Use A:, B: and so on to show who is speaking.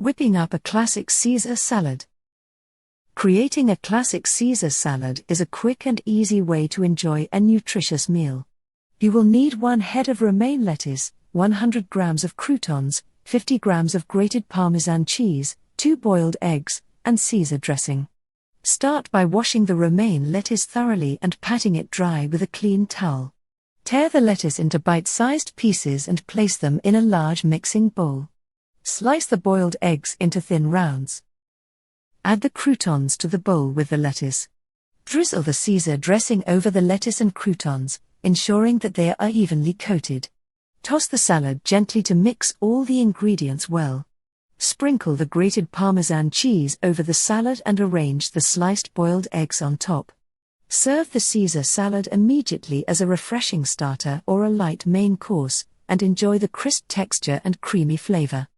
A: Whipping up a classic Caesar salad. Creating a classic Caesar salad is a quick and easy way to enjoy a nutritious meal. You will need 1 head of romaine lettuce, 100 grams of croutons, 50 grams of grated Parmesan cheese, 2 boiled eggs, and Caesar dressing. Start by washing the romaine lettuce thoroughly and patting it dry with a clean towel. Tear the lettuce into bite-sized pieces and place them in a large mixing bowl. Slice the boiled eggs into thin rounds. Add the croutons to the bowl with the lettuce. Drizzle the Caesar dressing over the lettuce and croutons, ensuring that they are evenly coated. Toss the salad gently to mix all the ingredients well. Sprinkle the grated Parmesan cheese over the salad and arrange the sliced boiled eggs on top. Serve the Caesar salad immediately as a refreshing starter or a light main course, and enjoy the crisp texture and creamy flavor.